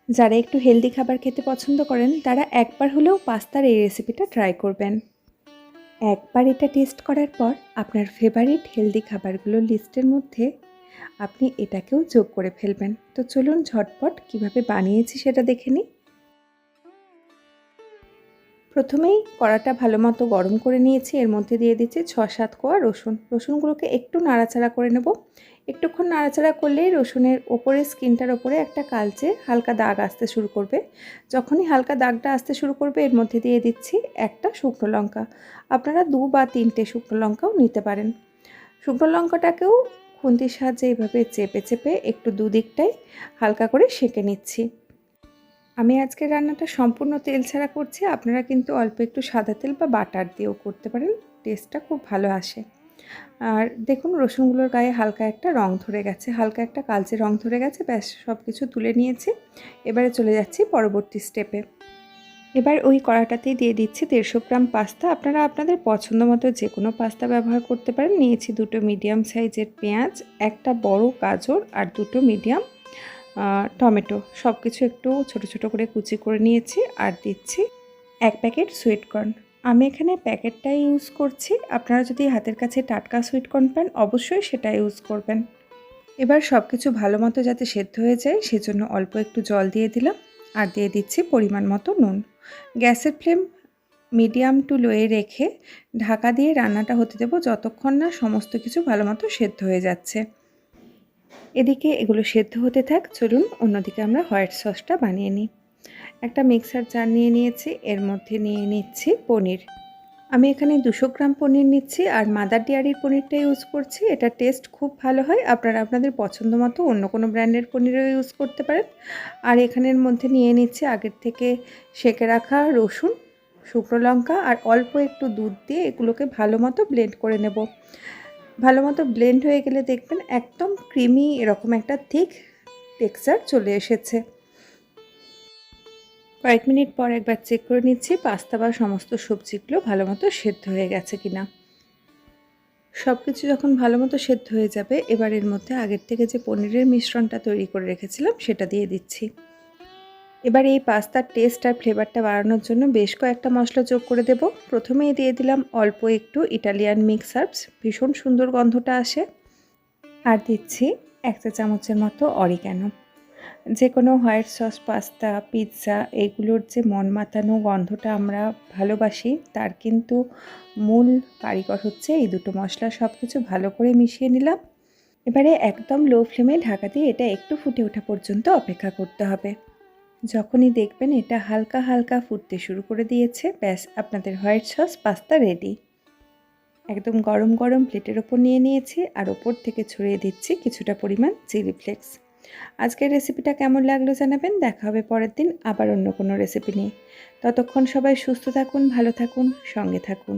যারা একটু হেলদি খাবার খেতে পছন্দ করেন তারা একবার হলেও পাস্তার এই রেসিপিটা ট্রাই করবেন। একবার এটা টেস্ট করার পর আপনার ফেভারিট হেলদি খাবারগুলোর লিস্টের মধ্যে আপনি এটাকেও যোগ করে ফেলবেন। তো চলুন ঝটপট কিভাবে বানিয়েছি সেটা দেখে নিই। প্রথমেই কড়াটা ভালো মতো গরম করে নিয়েছি। এর মধ্যে দিয়ে দিচ্ছি ৬-৭ কোয়া রসুন। রসুনগুলোকে একটু নাড়াচাড়া করে নেব। একটুক্ষণ নাড়াচাড়া করলেই রসুনের ওপরে স্কিনটার ওপরে একটা কালচে হালকা দাগ আসতে শুরু করবে। যখনই হালকা দাগটা আসতে শুরু করবে এর মধ্যে দিয়ে দিচ্ছি একটা শুকনো লঙ্কা। আপনারা ২ বা ৩টে শুকনো লঙ্কাও নিতে পারেন। শুকনো লঙ্কাটাকেও খুন্তির সাহায্যে এইভাবে চেপে চেপে একটু দুদিকটাই হালকা করে সেঁকে নিচ্ছি। আমি আজকের রান্নাটা সম্পূর্ণ তেল ছাড়া করছি। আপনারা কিন্তু অল্প একটু সাদা তেল বা বাটার দিয়েও করতে পারেন, টেস্টটা খুব ভালো আসে। আর দেখুন রসুনগুলোর গায়ে হালকা একটা রং ধরে গেছে, হালকা একটা কালচে রং ধরে গেছে। ব্যাস সব কিছু তুলে নিয়েছি। এবারে চলে যাচ্ছি পরবর্তী স্টেপে। এবার ওই কড়াটাতেই দিয়ে দিচ্ছি 150 গ্রাম পাস্তা। আপনারা আপনাদের পছন্দ মতো যে কোনো পাস্তা ব্যবহার করতে পারেন। নিয়েছি 2টো মিডিয়াম সাইজের পেঁয়াজ, একটা বড় গাজর আর 2টো মিডিয়াম টমেটো। সব কিছু একটু ছোট ছোট করে কুচি করে নিয়েছি। আর দিচ্ছি 1 প্যাকেট সুইট কর্ন। আমি এখানে প্যাকেটটাই ইউজ করছি। আপনারা যদি হাতের কাছে টাটকা সুইট কর্ন পান অবশ্যই সেটা ইউজ করবেন। এবার সব কিছু ভালো মতো যাতে সেদ্ধ হয়ে যায় সেজন্য অল্প একটু জল দিয়ে দিলাম। আর দিয়ে দিচ্ছি পরিমাণ মতো নুন। গ্যাসের ফ্লেম মিডিয়াম টু লোয়ে রেখে ঢাকা দিয়ে রান্নাটা হতে দেবো যতক্ষণ না সমস্ত কিছু ভালো মতো সেদ্ধ হয়ে যাচ্ছে। এদিকে এগুলো সেদ্ধ হতে থাক, চলুন অন্যদিকে আমরা হোয়াইট সসটা বানিয়ে নিই। একটা মিক্সার জার নিয়ে নিয়েছি। এর মধ্যে নিয়ে নিচ্ছি পনির। আমি এখানে 200 গ্রাম পনির নিচ্ছি আর মাদার ডেয়ারির পনিরটা ইউজ করছি। এটার টেস্ট খুব ভালো হয়। আপনারা আপনাদের পছন্দ মতো অন্য কোনো ব্র্যান্ডের পনিরও ইউজ করতে পারেন। আর এখানের মধ্যে নিয়ে নিচ্ছি আগের থেকে সেঁকে রাখা রসুন, শুকনো লঙ্কা আর অল্প একটু দুধ দিয়ে এগুলোকে ভালো মতো ব্লেন্ড করে নেব। ভালো মতো ব্লেন্ড হয়ে গেলে দেখবেন একদম ক্রিমি এরকম একটা থিক টেক্সচার চলে এসেছে। কয়েক মিনিট পর একবার চেক করে নিচ্ছি পাস্তা বা সমস্ত সবজিগুলো ভালো মতো সেদ্ধ হয়ে গেছে কিনা। সব কিছু যখন ভালো মতো সেদ্ধ হয়ে যাবে এবার এর মধ্যে আগের থেকে যে পনিরের মিশ্রণটা তৈরি করে রেখেছিলাম সেটা দিয়ে দিচ্ছি। এবার এই পাস্তার টেস্ট আর ফ্লেভারটা বাড়ানোর জন্য বেশ কয়েকটা মশলা যোগ করে দেব। প্রথমেই দিয়ে দিলাম অল্প একটু ইটালিয়ান মিক্স হার্বস, ভীষণ সুন্দর গন্ধটা আসে। আর দিচ্ছি 1 চা চামচের মতো অরিগ্যানো। যে কোনো হোয়াইট সস, পাস্তা, পিৎজা এগুলোর যে মন মাতানো গন্ধটা আমরা ভালোবাসি তার কিন্তু মূল কারিগর হচ্ছে এই দুটো মশলা। সব কিছু ভালো করে মিশিয়ে নিলাম। এবারে একদম লো ফ্লেমে ঢাকা দিয়ে এটা একটু ফুটে ওঠা পর্যন্ত অপেক্ষা করতে হবে। যখনই দেখবেন এটা হালকা হালকা ফুটতে শুরু করে দিয়েছে, ব্যাস আপনাদের হোয়াইট সস পাস্তা রেডি। একদম গরম গরম প্লেটের ওপর নিয়ে নিয়েছি আর ওপর থেকে ছড়িয়ে দিচ্ছি কিছুটা পরিমাণ চিলি ফ্লেক্স। আজকের রেসিপিটা কেমন লাগলো জানাবেন। দেখা হবে পরের দিন আবার অন্য কোনো রেসিপি নিয়ে। ততক্ষণ সবাই সুস্থ থাকুন, ভালো থাকুন, সঙ্গে থাকুন।